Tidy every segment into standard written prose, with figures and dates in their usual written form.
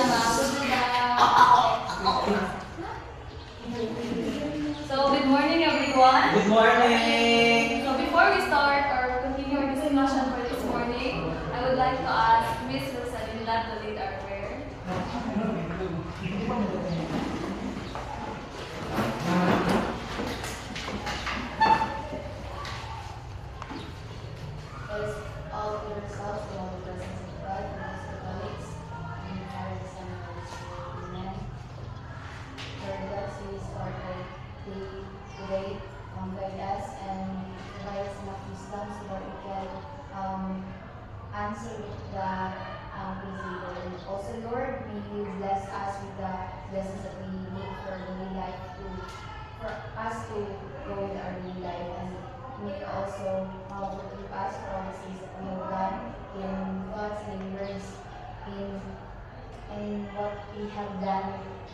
So, good morning everyone. Good morning! So, before we start or continue our discussion for this morning, I would like to ask Miss Rosalinda to lead our prayer. Let us all put ourselves in all the presence of God and His colleagues, and the Father, the Son, and the Holy Spirit. Amen. Lord God, so we start our day today. Guide us and provide us enough wisdom so that we can answer the Lord. And also, Lord, may you bless us with the blessings that we need for daily life for us to go with our daily life. And may you also forgive us for all the things that we have done in thoughts and in words, in what we have done,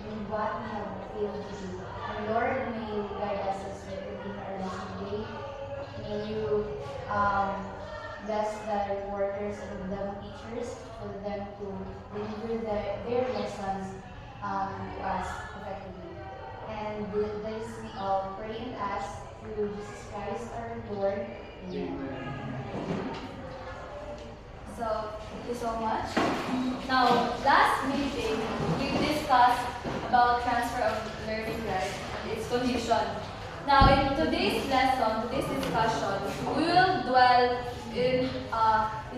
in what we have failed to do. And Lord, may you guide us as we continue our lesson today. May you bless the reporters and the teachers for them to deliver their lessons to us effectively. And this we all pray and ask through Jesus Christ our Lord. Amen. So, thank you so much. Now, last meeting, we discussed about transfer of learning, right, and its condition. Now, in today's lesson, today's discussion, we will dwell in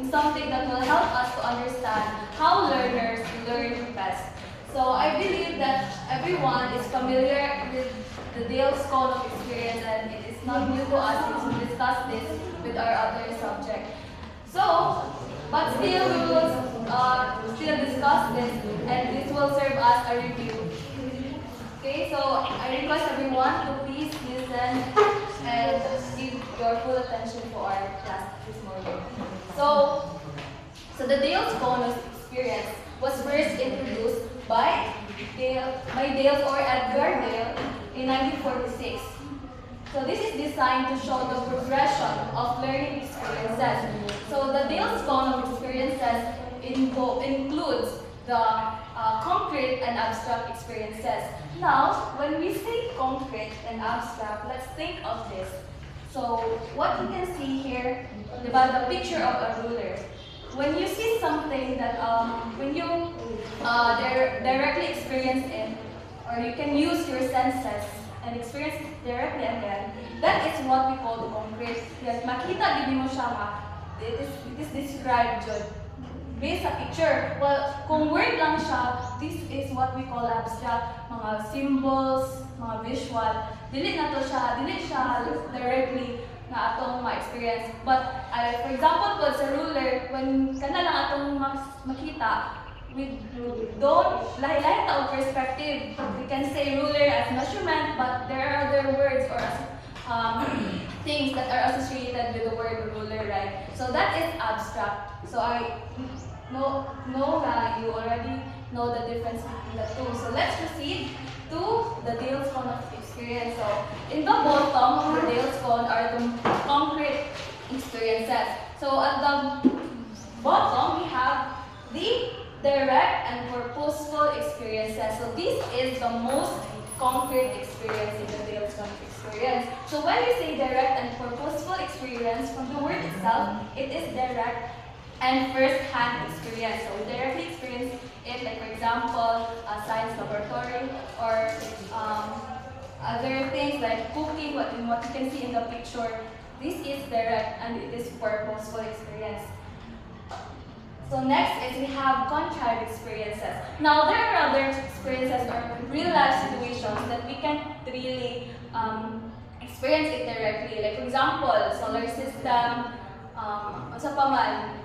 something that will help us to understand how learners learn best. So, I believe that everyone is familiar with the Dale's Cone of Experience, and it is not new to us since we discussed this with our other subject. So, but still, we will still discuss this, and this will serve as a review. Okay, so I request everyone to please listen and give your full attention to our class this morning. So the Dale's Cone of Experience was first introduced by Dale or Edgar Dale in 1946. So this is designed to show the progression of learning experiences. So the Dale's Cone of Experiences includes the concrete and abstract experiences. Now, when we say concrete and abstract, let's think of this. So what you can see here, about the picture of a ruler. When you see something that when you directly experience it, or you can use your senses and experience it directly again, that is what we call the concrete. Yes, makita gini mo siya nga, it is described jud based sa picture. Well, kung word lang siya, this is what we call abstract, mga symbols, mga visual. Dili siya directly na atong ma-experience. But for example, po sa ruler, when kana lang atong makita, we don't lahi-lahi ta og perspective. We can say ruler as measurement, but there are other words or things that are associated with the word ruler, right? So that is abstract. So I know that you already know the difference between the two. So let's proceed to the Dale's Cone of Experience. So in the bottom of the Dale's Cone are the concrete experiences. So at the bottom we have the direct and purposeful experiences. So this is the most concrete experience in the Dale's Cone of Experience. So when we say direct and purposeful experience, from the word itself, it is direct and first-hand experience. So we directly experience it, like for example, a science laboratory, or other things like cooking, what you can see in the picture. This is direct and it is purposeful experience. So next is we have contrived experiences. Now there are other experiences or real-life situations that we can't really experience it directly. Like for example, solar system, sa paman,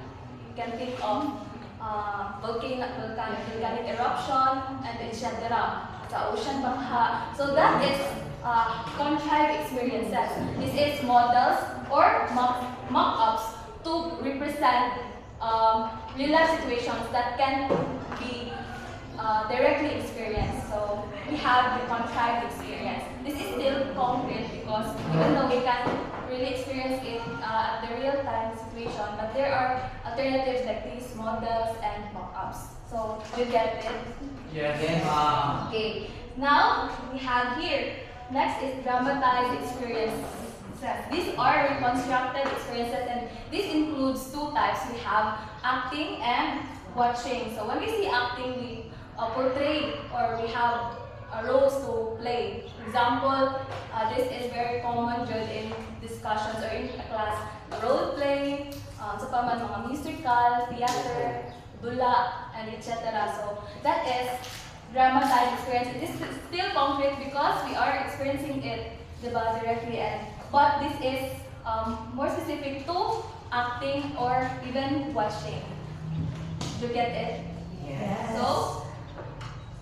you can think of volcanic eruption, and etc. Sa ocean bangha. So that is contrived experiences. This is models or mock-ups to represent real-life situations that can be directly experienced. So we have the contrived experience. This is still concrete because even though we can't really experience it at the real-time situation, but there are alternatives like these models and mock-ups. So You get it? Yes, Okay. Now we have here. Next is dramatized experiences. These are reconstructed experiences, and this includes two types. We have acting and watching. So when we see acting, we portray or we have roles to play. Example, this is very common done in discussions or in a class. Role play, sa paman mga musical, theater, dula, and etc. So that is dramatized experience. It is still concrete because we are experiencing it, diba, directly, but this is more specific to acting or even watching. You get it? yes. So,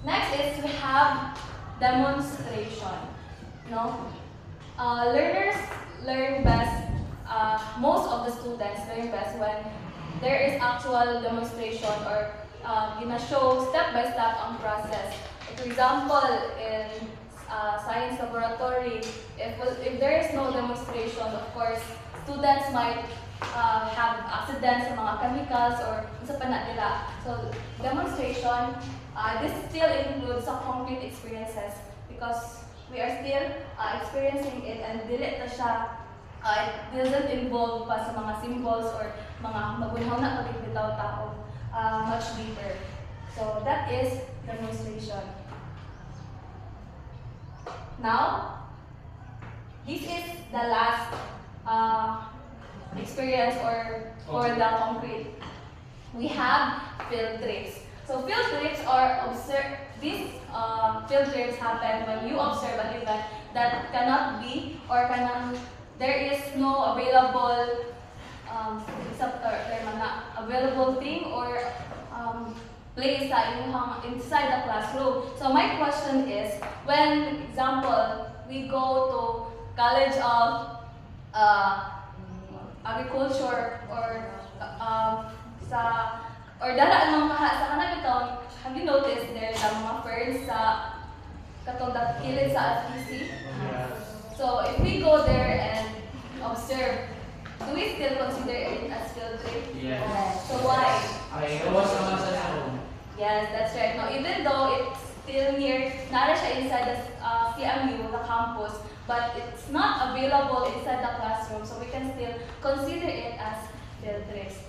next is we have demonstration. No? Learners learn best, most of the students learn best when there is actual demonstration or show step-by-step ang process. For example, in science laboratory, if there is no demonstration, of course, students might have accidents sa mga chemicals or sa pana nila. So, demonstration, this still includes some concrete experiences because we are still experiencing it and dili na siya, it doesn't involve pa sa mga symbols or mga magunhaw na pagbitaw tao much deeper. So, that is demonstration. Now, this is the last experience or the concrete. We have field trips. So field trips are these field trips happen when you observe an event that cannot be or there is no available available thing or place inside the classroom. So my question is, when example we go to College of Agriculture or dala ng sa kanang ito, have you noticed there are mga ferns sa katong kilid sa FTC? So if we go there and observe, do we still consider it as field trip? Yes. So why? Ay, gawas naman sa room. Yes, that's right. Now, even though it's still near, nara siya inside the CMU, the campus, but it's not available inside the classroom, so we can still consider it as field trips.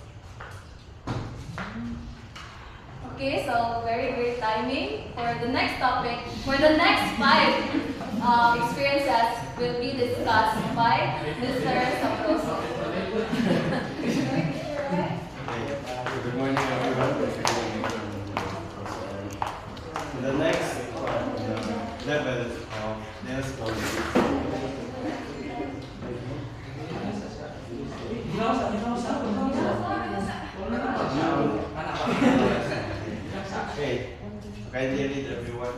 Okay, so very great timing. For the next topic, for the next 5 experiences will be discussed by Mr. Saproso. Good morning, everyone. The next level of dance policy. Okay, kindly read everyone.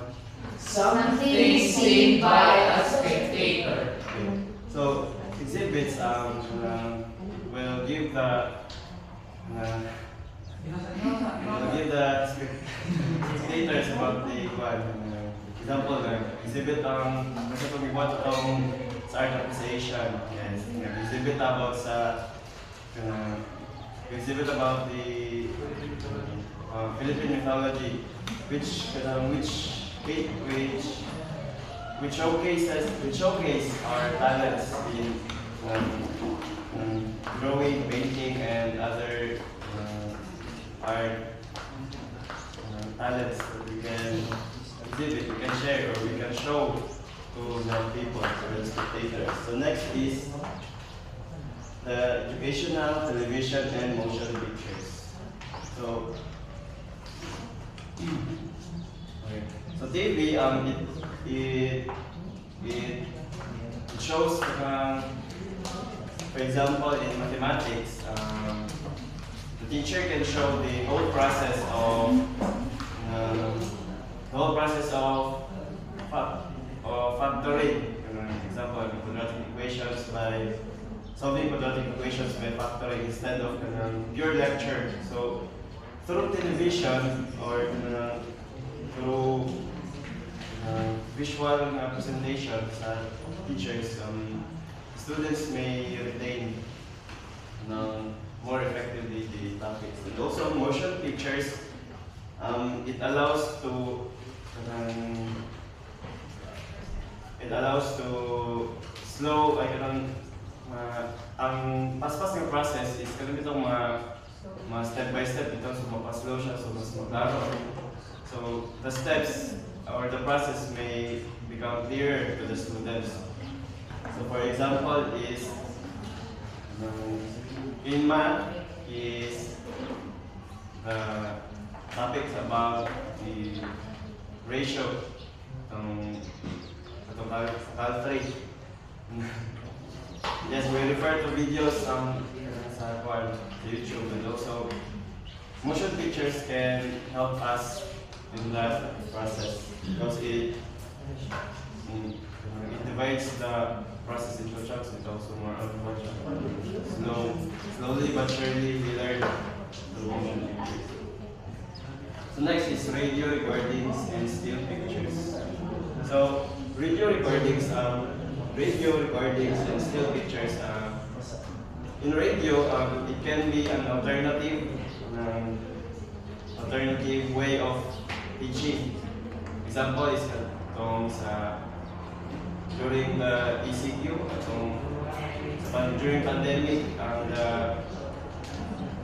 Something seen by a spectator. Okay. So exhibits will give the spectators about the example exhibit kasi pag ibuhat itong sa art appreciation, yes, exhibit about exhibit about the Philippine mythology, which showcase our talents in drawing, painting, and other art talents that we can exhibit, we can share, or we can show to the people, to the spectators. So next is the educational, television, and motion pictures. So, okay. So TV, it shows, for example, in mathematics, the teacher can show the whole process of factoring. Example, quadratic equations by solving quadratic equations by factoring instead of pure lecture. So through television or through visual presentations, teachers, students may retain more effectively the topics. And also motion pictures It allows to slow ay kanang ang paspas ng process is kanang itong step by step ito, so mapaslow siya, so mas maklaro. So the steps or the process may become clearer to the students. So for example is in math is the topics about the ratio calculate. Yes, we refer to videos sa YouTube, and also motion pictures can help us in that process because it divides the process into chunks. It's also more unfortunate. Slowly but surely we learn through motion pictures. So next is radio recordings and still pictures. So radio recordings and still pictures. In radio, it can be an alternative way of teaching. Example is during the ECQ, during pandemic, the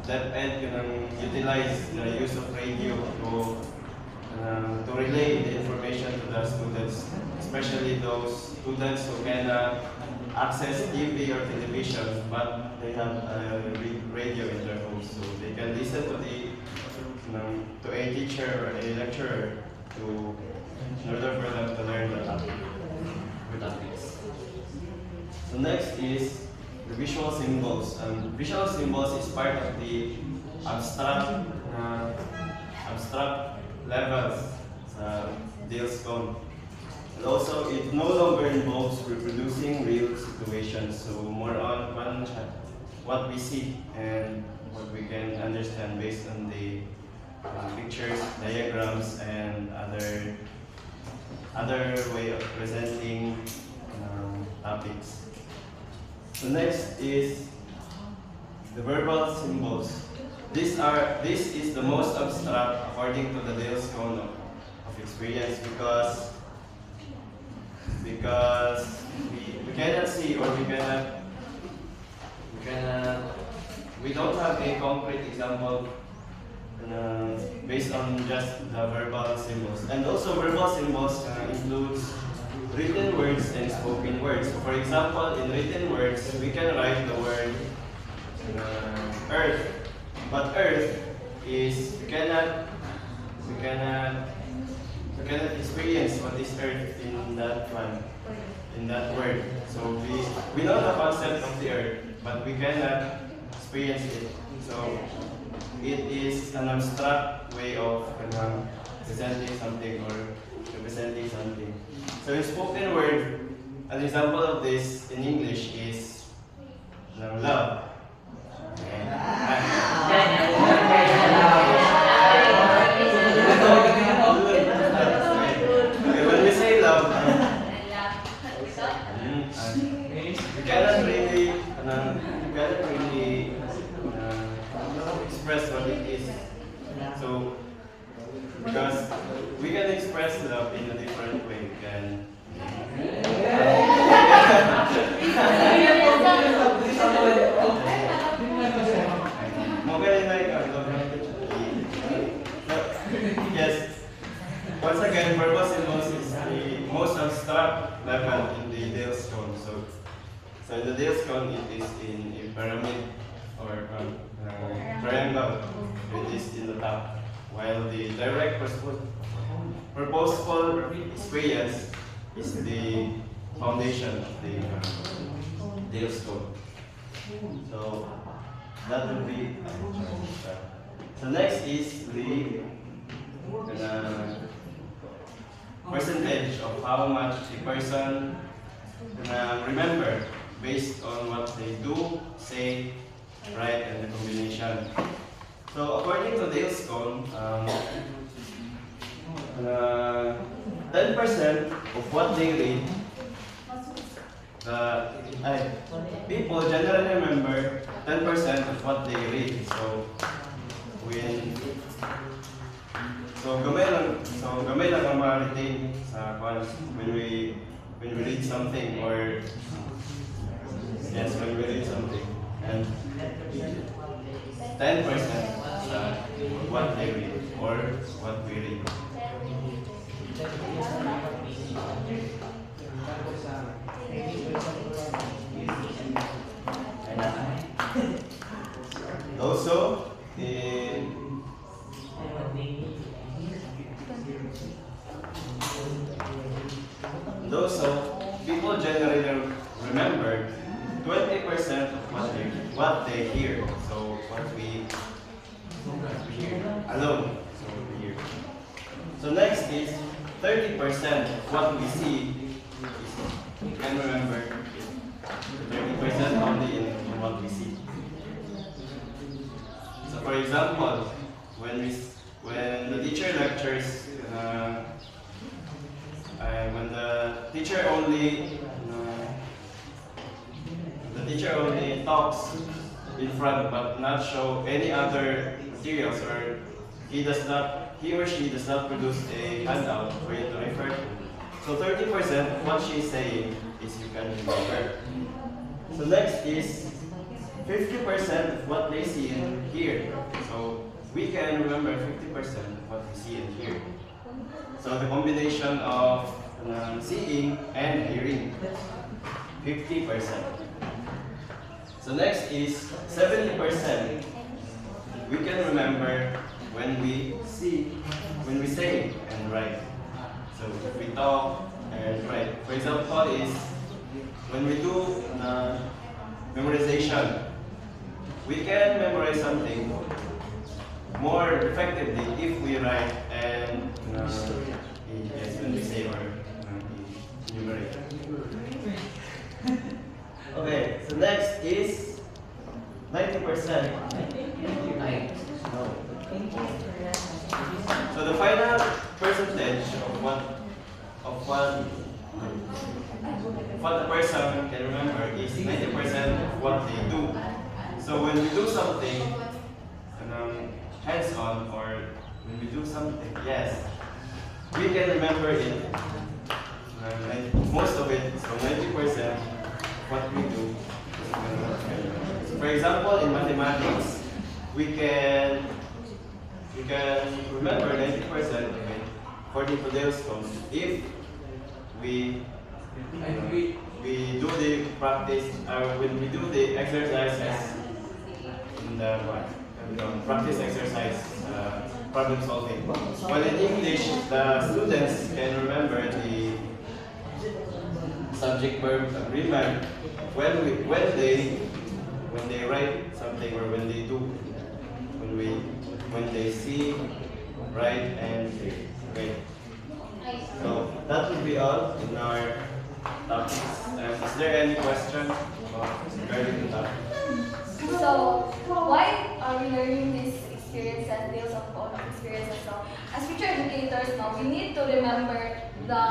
DepEd can utilize the use of radio to relay the information to the students, especially those students who cannot access TV or television, but they have a radio in their homes, so they can listen to a teacher or a lecturer in order for them to learn the topics. So next is the visual symbols. Visual symbols is part of the abstract levels sa Dale's cone. And also, it no longer involves reproducing real situations, so more on what we see and what we can understand based on the pictures, diagrams, and other way of presenting topics. So next is the verbal symbols. This is the most abstract according to the Dale's cone of experience because we cannot see or we don't have a concrete example based on just the verbal symbols. And also verbal symbols includes written words and spoken words. So for example, in written words, we can write the word earth, but earth is we cannot experience what is earth in that word. So we know the concept of the earth, but we cannot experience it. So it is an abstract way of presenting something or representing something. So in spoken word, an example of this in English is love. When we say love, we cannot really express what it is. So, because we can express love in a different way. We can yes. Once again, verbal symbols is the most abstract level in the Dale's cone. So in the Dale's cone, it is in a pyramid or triangle. It is in the top, while the direct purposeful experience is the foundation of the Dale's cone. So that would be. So next is the percentage of how much a person remember based on what they do, say, write, and the combination. So according to Dale's cone, 10% of what they read, people generally remember 10% of what they read. So when gamay lang ang ma-retain sa when we read something or yes, when we read something. And 10% sa what they read or what we read. Also, people generally remember 20% of what they hear. So what we hear alone. So we hear. So next is 30% of what we see. You can remember 30% only in what we see. So for example, when the teacher lectures, when the teacher only talks in front but not show any other materials, or he or she does not produce a handout for you to refer to. So 30% of what she's saying is you can remember. So next is 50% of what they see and hear. So we can remember 50% of what we see and hear. So the combination of seeing and hearing, 50%. So next is 70%. We can remember when we say and write. So if we talk and write. For example, is when we do memorization, we can memorize something more effectively if we write and yes, when we say or enumerate. Okay, so next is 90%. No. So the final percentage of what a person can remember is 90% of what they do. So when we do something hands-on, or when we do something, yes, we can remember it. Most of it, so 90% what we do. So for example, in mathematics, we can remember 90% of it according to Dale's if we do the practice, when we do the exercises in the practice exercise, problem solving. While in English, the students can remember the subject-verb agreement when they write something, or when they see, write, and hear. Okay. So that would be all in our topics. Is there any question regarding the topic? So, why are we learning these experiences, deals of own experiences? So, as future educators, now we need to remember the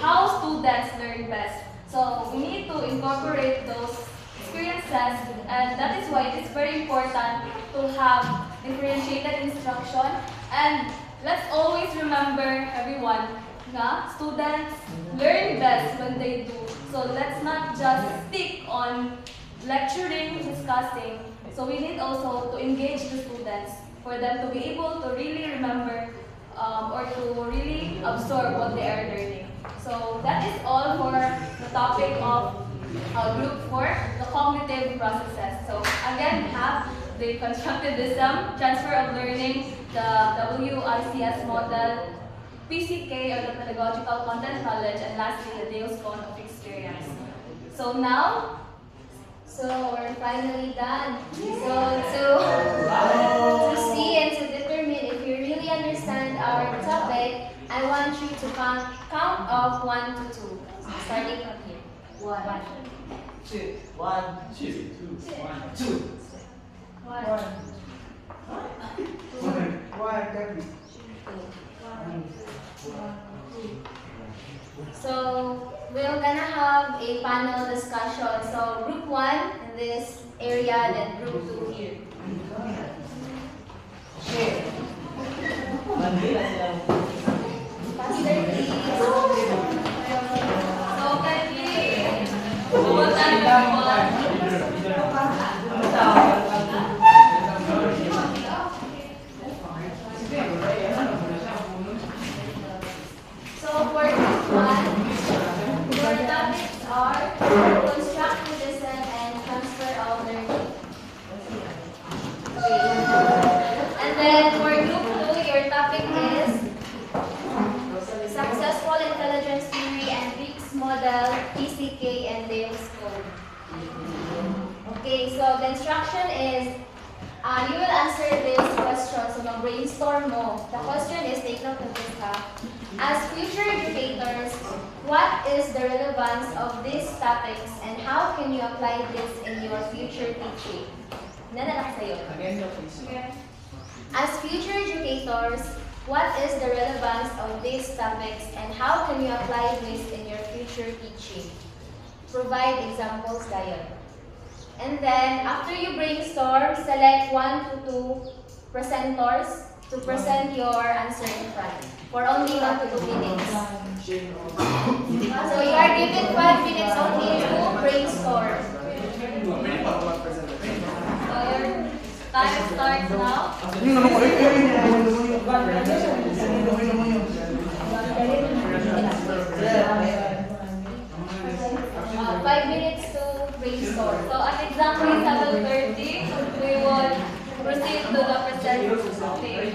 how students learn best. So, we need to incorporate those experiences, and that is why it is very important to have differentiated instruction. And let's always remember, everyone, na students learn best when they do. So, let's not just stick on lecturing, discussing. So we need also to engage the students for them to be able to really remember or to really absorb what they are learning. So that is all for the topic of Group 4, the cognitive processes. So again, we have the constructivism, transfer of learning, the WICS model, PCK, or the pedagogical content knowledge, and lastly, the Dale's cone of experience. So now, So we're finally done. So to see and to determine if you really understand our topic, I want you to count off 1 to 2. Starting from here. 1, 2, 1, 2, 1, 2. 1. So we're gonna have a panel discussion. So group 1 in this area, then group 2 here. Share. Faster, please. So, kindly, pumunta So, for this one, your topics are construct, listen, and transfer of learning. And then for group 2, your topic is successful intelligence theory and Vicks model, PCK, and Dale's code. Okay, so the instruction is you will answer this question. So mag-brainstorm mo. The question is, take note of this ha. As future educators, what is the relevance of these topics and how can you apply this in your future teaching? Nanalak sa'yo. As future educators, what is the relevance of these topics and how can you apply this in your future teaching? Provide examples dayon. And then, after you brainstorm, select 1 to 2 presenters to present your answer in front for only 1 to 2 minutes. So you are given 5 minutes only to brainstorm. So your time starts now. 5 minutes to brainstorm. So an example is 7:30. We will proceed to the present stage.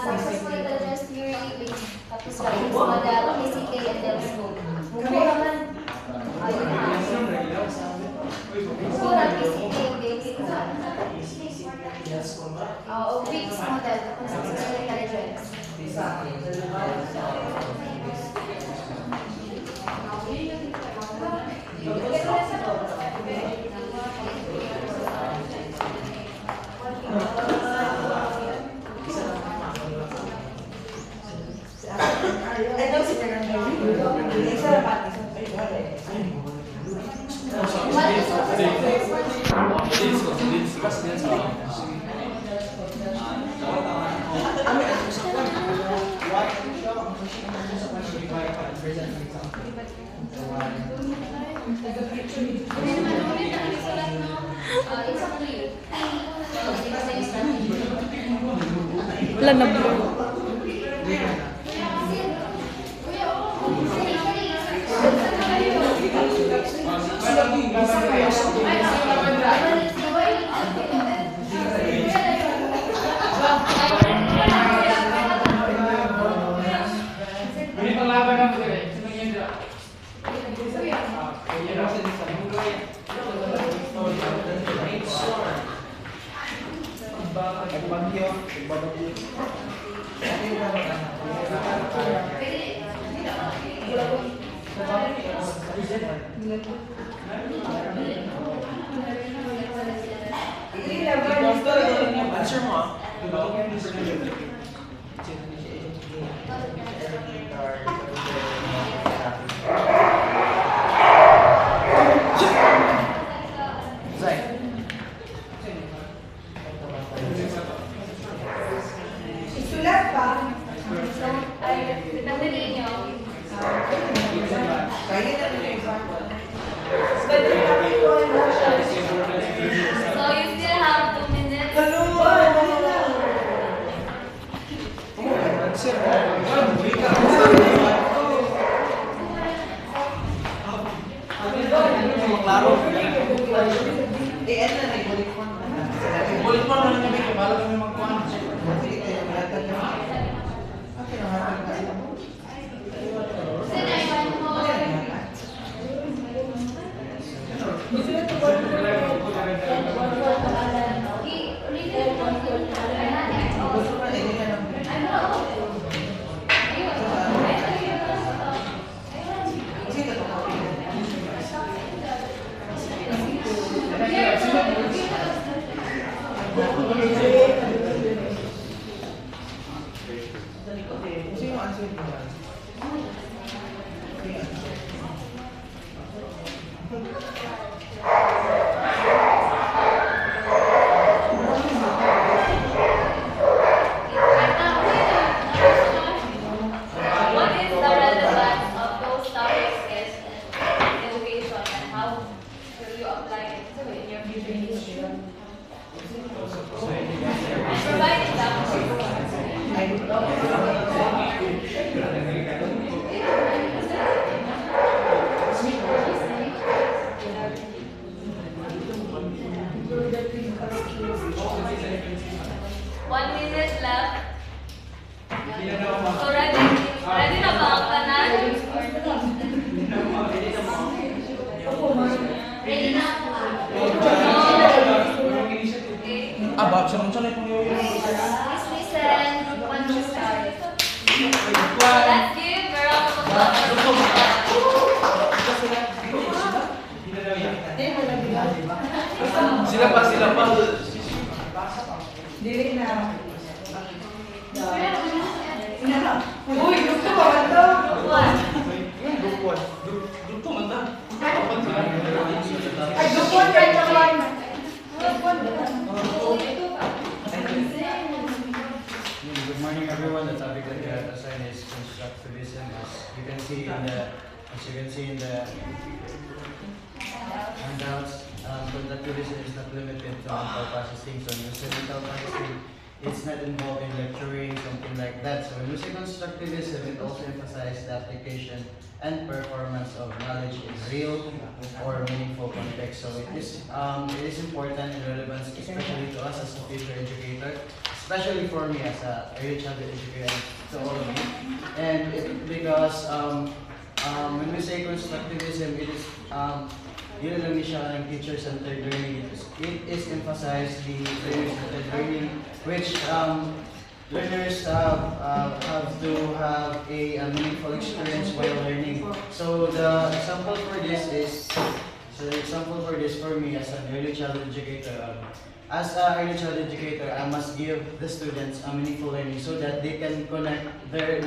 Successful intelligence theory, tapos Vicks model, PCK, and Dale's code. Mupo naman. Ayun na. Mupo na PCK, Dale's code. Vicks model, tapos successful intelligence. Wala na blue. Answer mo ah. Isulat pa. So, ay, pinamili nyo. Kaya na nila example. So So, you still have 2 minutes. minutes left. So ready? Ready na ba ang tanan? Ready na ako. Abab, siya na itong Please listen. Group 1 to start. Let's give a round of applause. Sila pa. Dili na. Uy, gusto ko ba ito? Grupo man ta. Ay, gusto ko rin naman. Good morning, everyone. The topic that we have assigned is constructivism. As you can see in the handouts, constructivism is not limited to mental processing. So, when we say mental processing, it's not involved in lecturing, something like that. So, when we say constructivism, it also emphasizes the application and performance of knowledge in real or meaningful context. So, it is important and relevant, especially to us as a future educator, especially for me as a early childhood educator, to all of you. And because when we say constructivism, it is yun lang siya ng teacher-centered learning. It is emphasized the learner-centered learning, which learners have to have a meaningful experience while learning. So the example for this for me as an early childhood educator, I must give the students a meaningful learning so that they can connect their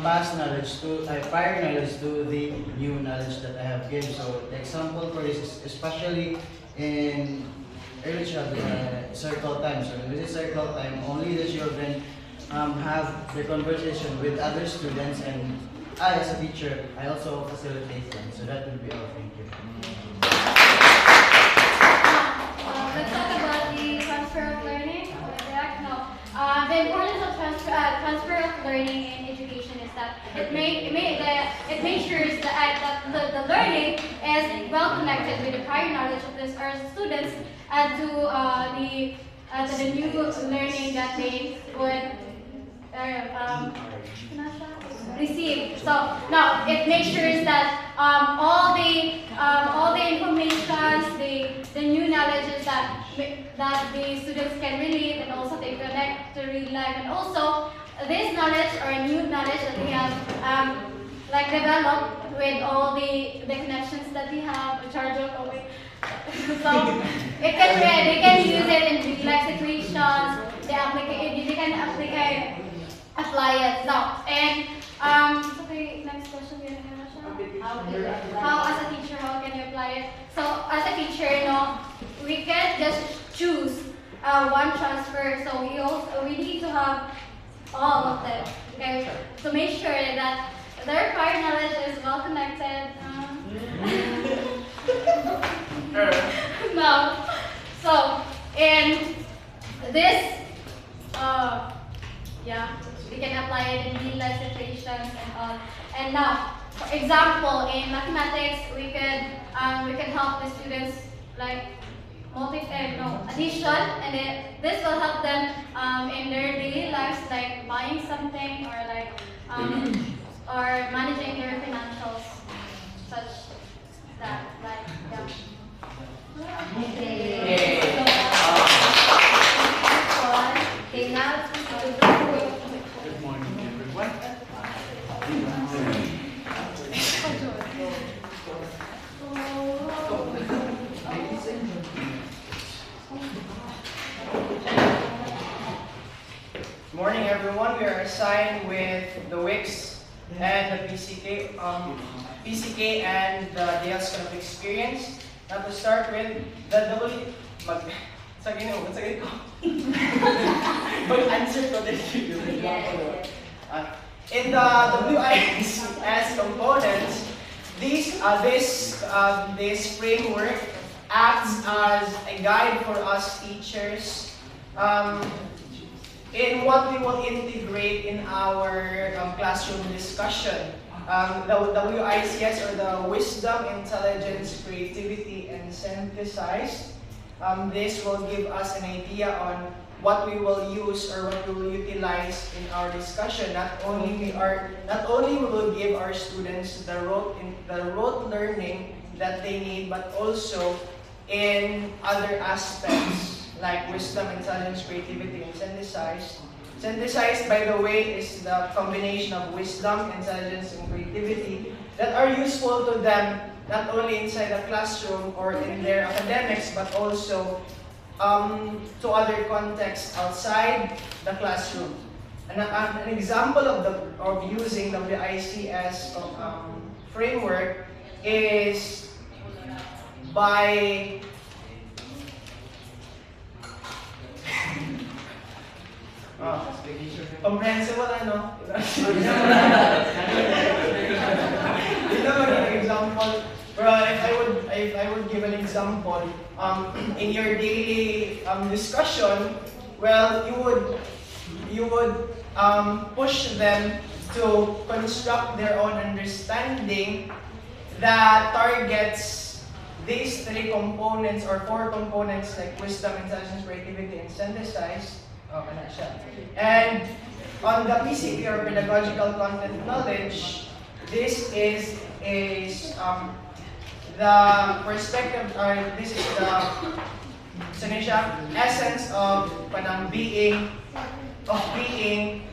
past knowledge to prior knowledge to the new knowledge that I have given. So the example for this is especially in early childhood circle time. So when we say circle time, only the children have the conversation with other students, and I as a teacher, I also facilitate them. So that would be all. Thank you. Let's talk about the transfer of learning. The importance of transfer of learning in education is that it makes sure that the learning is well connected with the prior knowledge of our students and to the new learning that they would receive. So now it makes sure that all the information, the new knowledges that the students can relate and also they connect to real life, and also this knowledge or new knowledge that we have like developed with all the connections that we have, which are joke away. So they can use it in real life situations. They can apply it now. And okay, next question. How as a teacher, how can you apply it? So as a teacher, we can't just choose one transfer. So we need to have all of them, okay, to make sure that their prior knowledge is well connected. No. So in this, we can apply it in real life situations and all. And now, for example, in mathematics, we can help the students like addition, and this will help them in their daily lives, like buying something or like or managing their financials, such that, like, yeah. Okay, now Good morning, everyone. Morning, everyone. We are assigned with the WICS and the PCK and the DLS kind of experience. Now to start with the answer to this. In the WIS components, this framework acts as a guide for us teachers in what we will integrate in our classroom discussion. The WICS, or the Wisdom, Intelligence, Creativity, and Synthesized. this will give us an idea on what we will use or what we will utilize in our discussion. Not only we will give our students the rote learning that they need, but also in other aspects like wisdom, intelligence, creativity, and synthesized. Synthesized, by the way, is the combination of wisdom, intelligence, and creativity that are useful to them not only inside the classroom or in their academics, but also to other contexts outside the classroom. An example of using WICS framework is by comprehensible ano? Ito an example. Pero if I would give an example, in your daily discussion, well, you would push them to construct their own understanding that targets these three components or four components like wisdom, intelligence, creativity, and synthesize. Okay na siya. And on the PCP or pedagogical content knowledge, this is the perspective, or this is the essence of being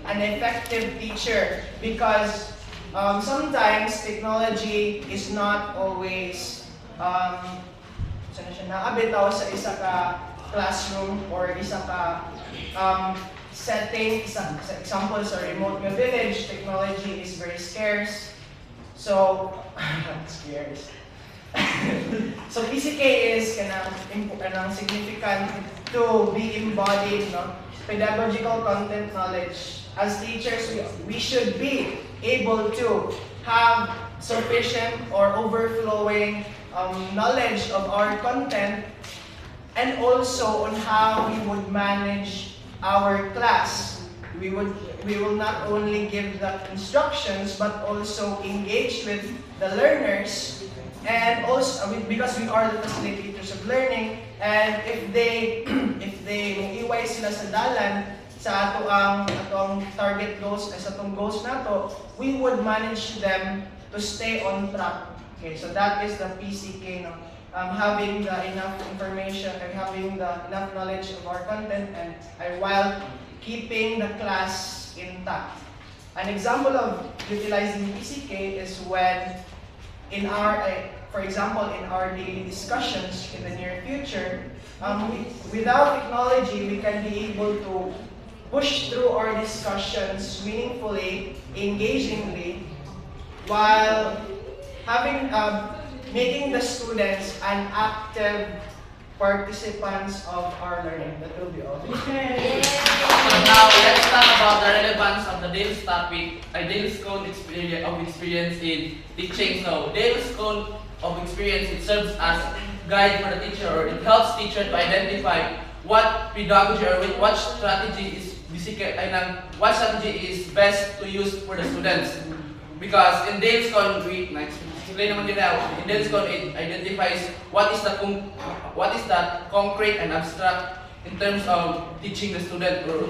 an effective teacher, because sometimes technology is not always naabitaw sa isa ka classroom or isa ka setting. Sa example, sa remote nga village, technology is very scarce. So, scarce. So PCK is kanang significant to be embodied, no? Pedagogical content knowledge. As teachers, we should be able to have sufficient or overflowing knowledge of our content, and also on how we would manage our class. We will not only give the instructions but also engage with the learners, and also because we are the facilitators of learning, and if they iway sila sa dalan sa atong target goals, sa atong goals nato, we would manage them to stay on track. Okay, so that is the PCK, no? Having the enough information and having the enough knowledge of our content, and while keeping the class intact. An example of utilizing PCK is when for example, in our daily discussions in the near future, without technology, we can be able to push through our discussions meaningfully, engagingly, while making the students an active participants of our learning. That will be all. So now let's talk about the relevance of the Dale's topic, a Dale's code of experience in teaching. So Dale's code of experience, it serves as guide for the teacher, or it helps teacher to identify what pedagogy or what strategy is best to use for the students. Because in Dale's code, in Dale's code, it identifies what is that concrete and abstract in terms of teaching the student, or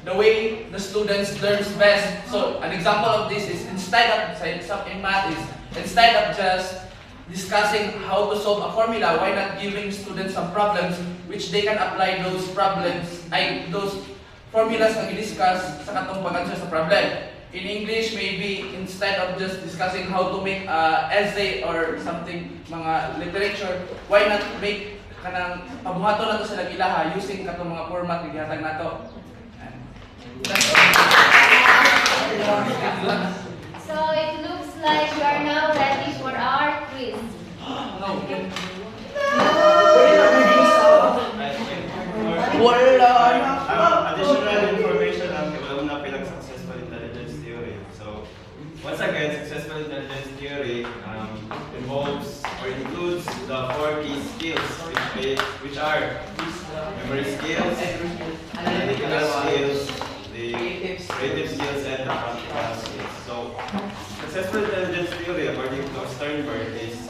the way the students learns best. So an example of this is instead of just discussing how to solve a formula, why not giving students some problems which they can apply those formulas na i-discuss sa katong pag-answer sa problem. In English, maybe instead of just discussing how to make essay or something, mga literature, why not make kanang pabuhaton nato sa ilaha using katong mga format nga gihatag nato. So it looks like we are now ready for our quiz. Additional information ang na successful intelligence theory. So, once again, successful intelligence theory involves or includes the 4 key skills, which are memory skills, analytical skills, the creative skills, and the practical skills. So, successful intelligence theory, according to Sternberg, is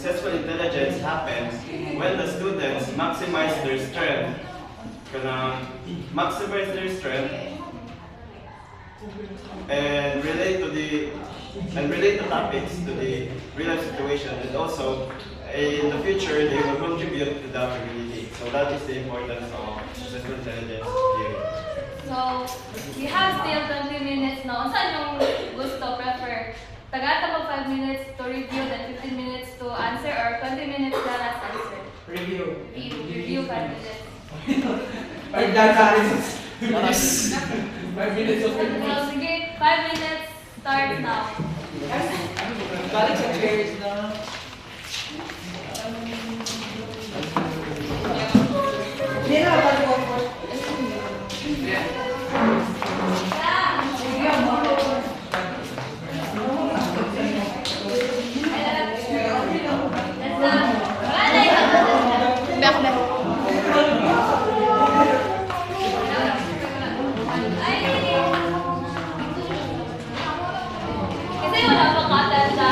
successful intelligence happens when the students maximize their strength, and relate the topics to the real life situation, and also in the future they will contribute to the community. So that is the importance of successful intelligence theory. So, we have still 20 minutes now. Saan yung gusto, prefer? Tagata mo 5 minutes to review, then 15 minutes to answer, or 20 minutes na last answer? Review. Review 5 minutes. 5 minutes. 5 minutes of So, sige, 5 minutes, start now. Balik sa chairs na. Hindi na, balik ko. Kasi wala pa katanda.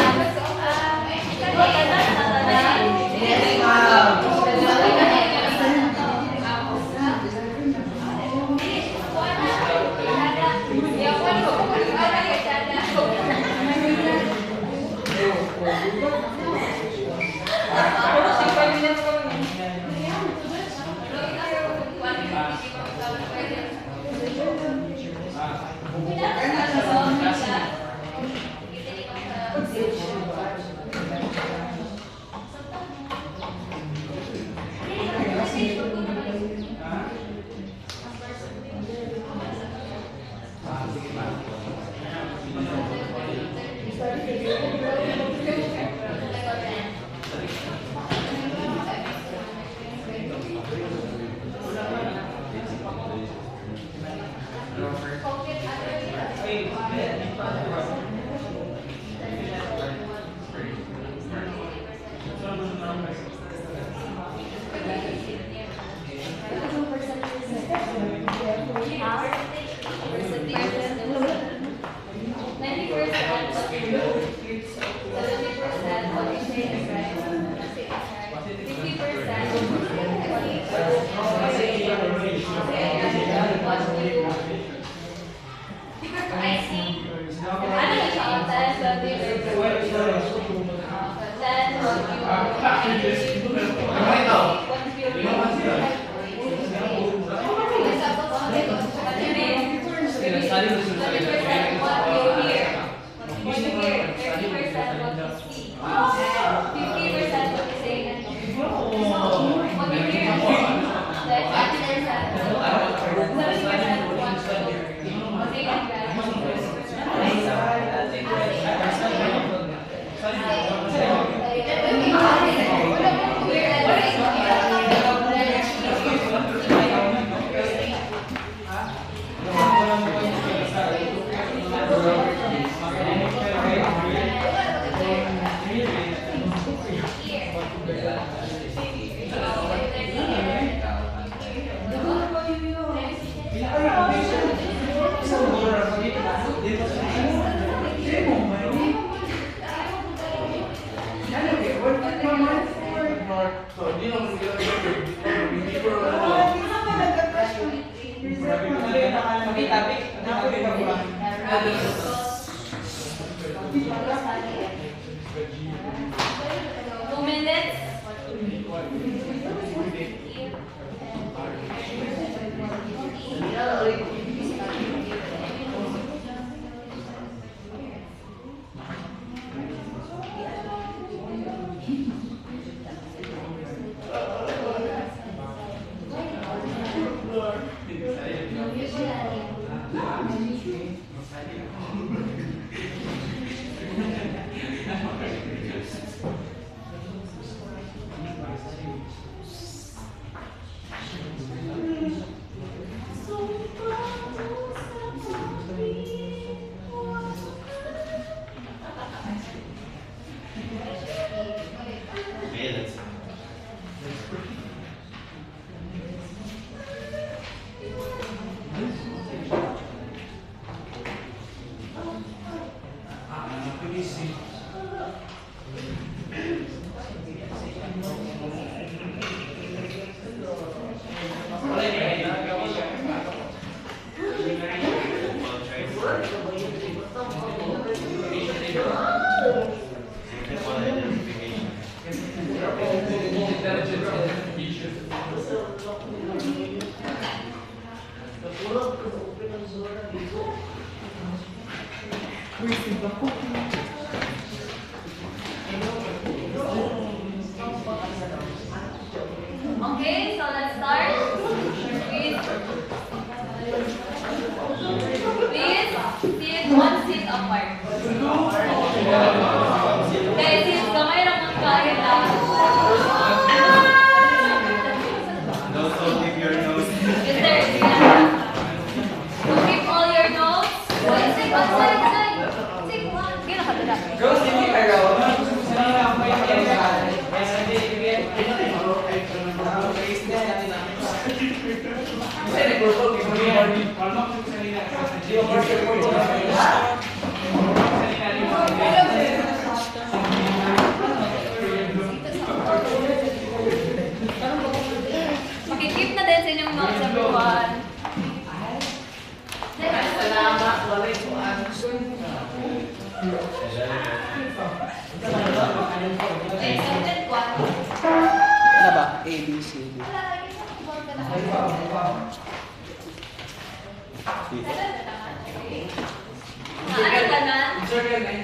Okay, so let's start. Please sit one seat apart. Okay, since kamay ra mong kain lang. And also keep your nose. Is there to keep all your notes? Take one side. Take one. Gila ka dala. Girls, hindi kayo. Makikip na din sa inyong notes, everyone. Salamat, walay ko ang Accepted one. Ano ba? A, B, C, D. Ano ka na? Circle na eh.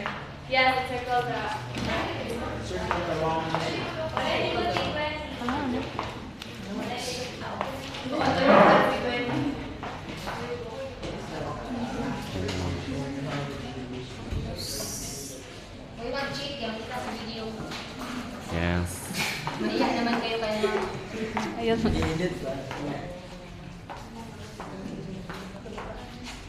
Yes, circle the. Uy, mag-cheat yan kita sa video. Yes. Maiyak naman kayo kaya. Ayun. I-edit ba?